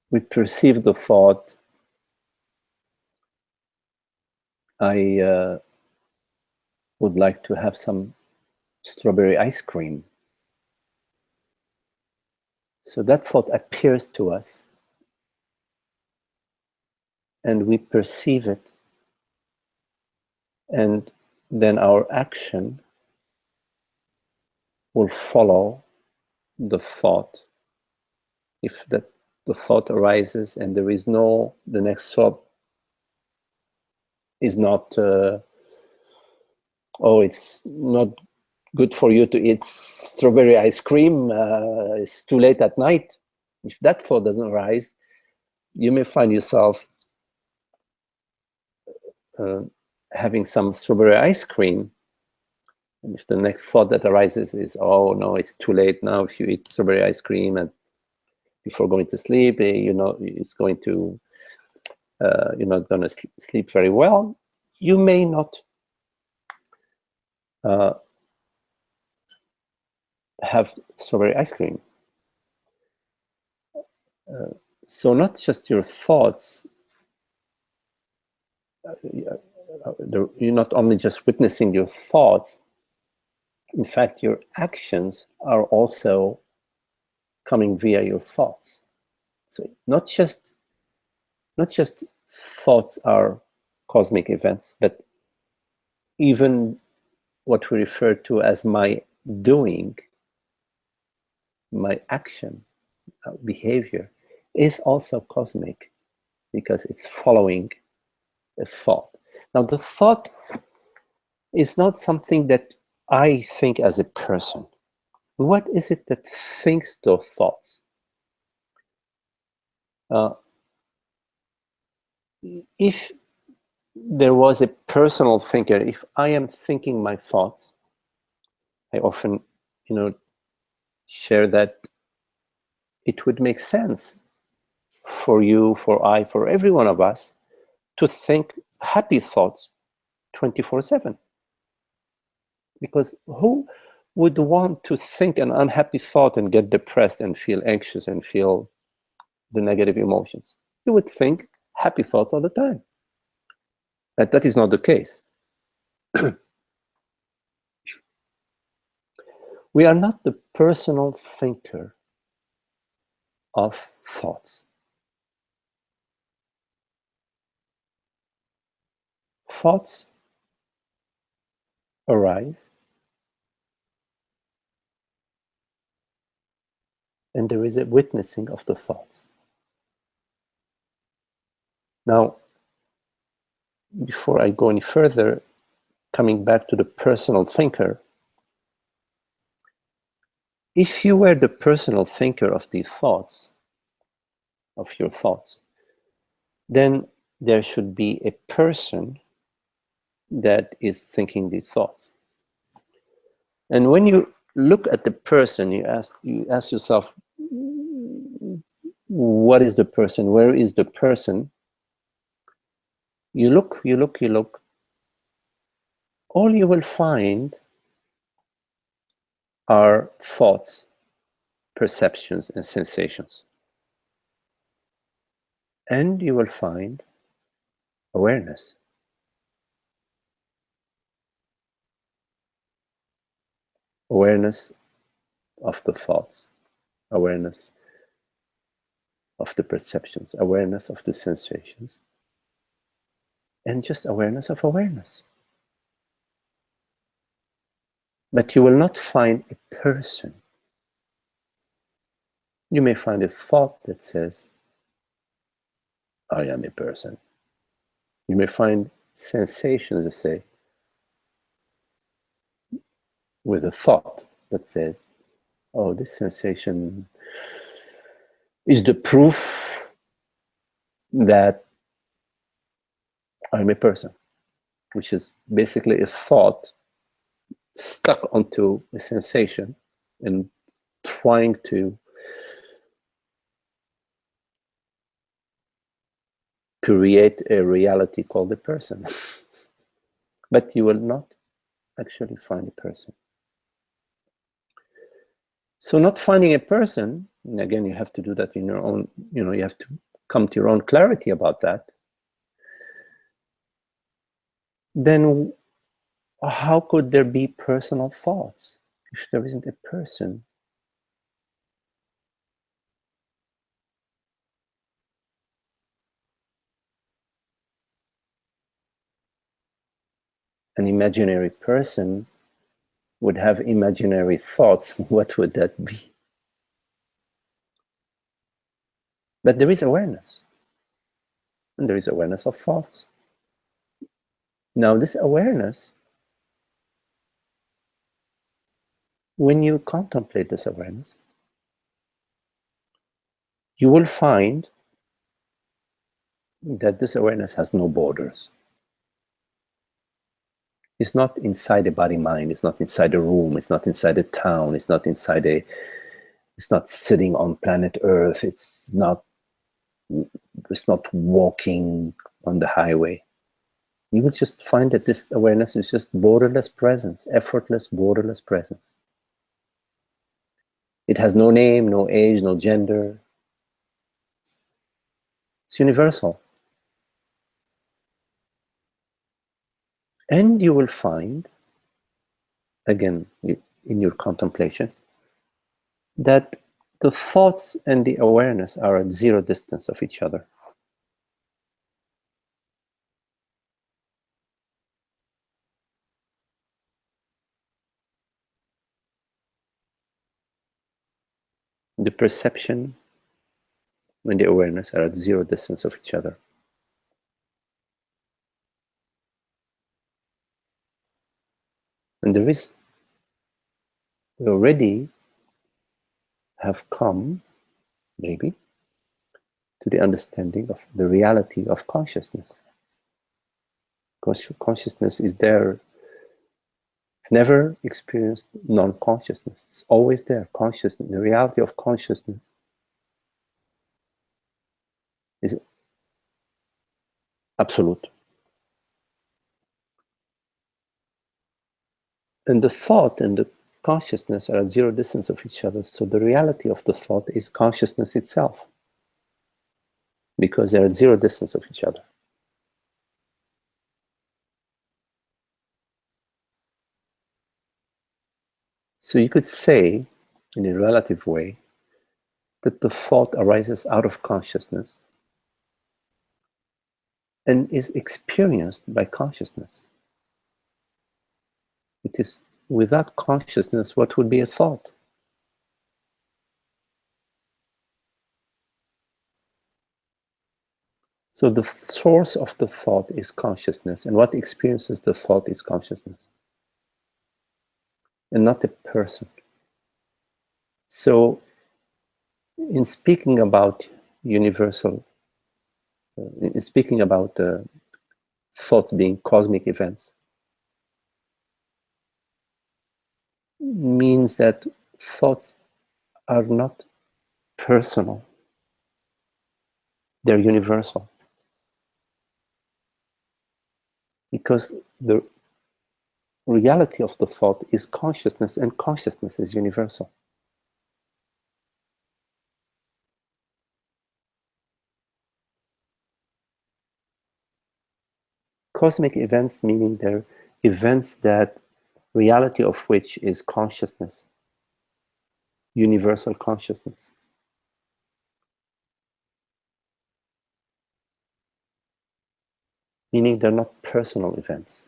We perceive the thought, I would like to have some strawberry ice cream. So that thought appears to us and we perceive it, and then our action will follow the thought. If the thought arises and there is no, the next thought is not, oh, it's not good for you to eat strawberry ice cream, it's too late at night. If that thought doesn't arise, you may find yourself having some strawberry ice cream. And if the next thought that arises is, oh no, it's too late now, if you eat strawberry ice cream and before going to sleep, you know, it's going to, you're not going to sleep very well, you may not have strawberry ice cream. So not just your thoughts, you're not only just witnessing your thoughts, in fact, your actions are also coming via your thoughts. So not just thoughts are cosmic events, but even what we refer to as my doing, my action, behavior, is also cosmic because it's following a thought. Now, the thought is not something that I think as a person. What is it that thinks those thoughts? If there was a personal thinker, if I am thinking my thoughts, I often, share that it would make sense for you, for every one of us, to think happy thoughts 24/7. Because who would want to think an unhappy thought and get depressed and feel anxious and feel the negative emotions? You would think happy thoughts all the time. But that is not the case. We are not the personal thinker of thoughts. Thoughts arise, and there is a witnessing of the thoughts. Now, before I go any further, coming back to the personal thinker, if you were the personal thinker of these thoughts, of your thoughts, then there should be a person that is thinking these thoughts. And when you look at the person, you ask yourself, what is the person? Where is the person? You look. All you will find are thoughts, perceptions, and sensations. And you will find awareness. Awareness of the thoughts, awareness of the perceptions, awareness of the sensations, and just awareness of awareness. But you will not find a person. You may find a thought that says, I am a person. You may find sensations that say, with a thought that says, oh, this sensation is the proof that I'm a person, which is basically a thought stuck onto a sensation and trying to create a reality called a person. But you will not actually find a person. So not finding a person, and again, you have to do that in your own, you have to come to your own clarity about that. Then how could there be personal thoughts if there isn't a person? An imaginary person would have imaginary thoughts. What would that be? But there is awareness, and there is awareness of thoughts. Now, this awareness, when you contemplate this awareness, you will find that this awareness has no borders. It's not inside a body-mind, it's not inside a room, it's not inside a town, it's not sitting on planet Earth, it's not walking on the highway. You will just find that this awareness is just borderless presence, effortless, borderless presence. It has no name, no age, no gender. It's universal. And you will find, again, in your contemplation, that the thoughts and the awareness are at zero distance of each other. The perception and the awareness are at zero distance of each other. And there is, we already have come, maybe, to the understanding of the reality of consciousness. Because consciousness is there. Never experienced non-consciousness. It's always there. Consciousness, the reality of consciousness is absolute. And the thought and the consciousness are at zero distance of each other. So the reality of the thought is consciousness itself, because they're at zero distance of each other. So you could say, in a relative way, that the thought arises out of consciousness and is experienced by consciousness. It is without consciousness, what would be a thought? So the source of the thought is consciousness, and what experiences the thought is consciousness, and not a person. So in speaking about universal, in speaking about thoughts being cosmic events, means that thoughts are not personal, they're universal. Because the reality of the thought is consciousness, and consciousness is universal. Cosmic events meaning they're events that reality of which is consciousness, universal consciousness. meaning they're not personal events.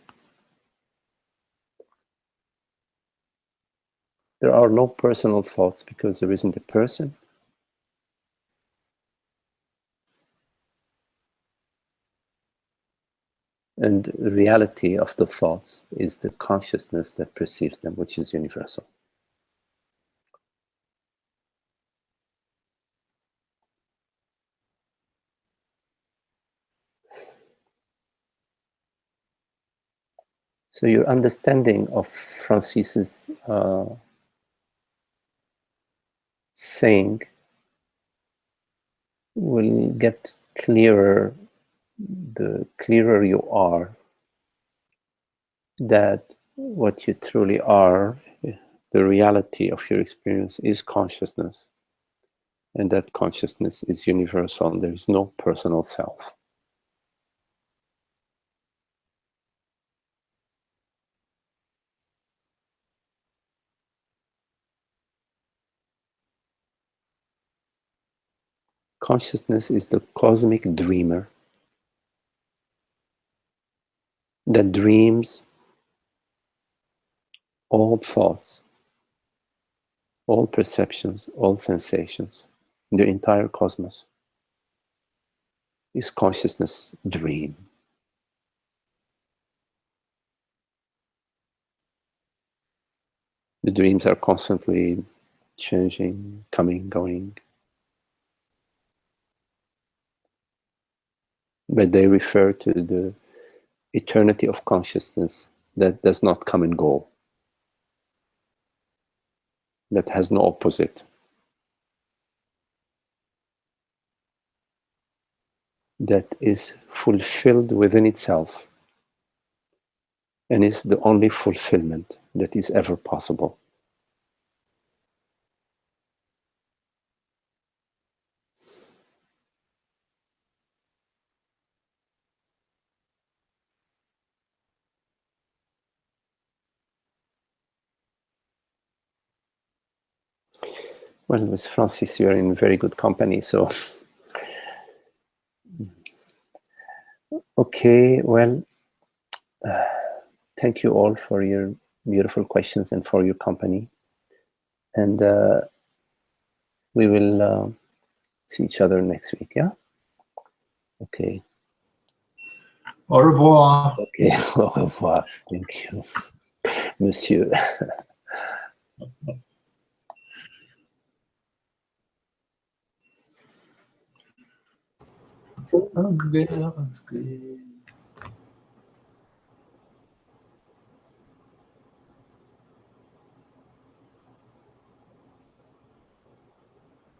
There are no personal thoughts because there isn't a person. And the reality of the thoughts is the consciousness that perceives them, which is universal. So your understanding of Francis's saying will get clearer the clearer you are that what you truly are, the reality of your experience, is consciousness, and that consciousness is universal and there is no personal self. Consciousness is the cosmic dreamer that dreams all thoughts, all perceptions, all sensations. The entire cosmos is consciousness dream. The dreams are constantly changing, coming, going. But they refer to the eternity of consciousness that does not come and go, that has no opposite, that is fulfilled within itself and is the only fulfillment that is ever possible. Well, with Francis, you're in very good company, so. Okay, well, thank you all for your beautiful questions and for your company. And we will see each other next week, yeah? Okay. Au revoir. Okay, au revoir. Thank you, monsieur. Okay, that's good.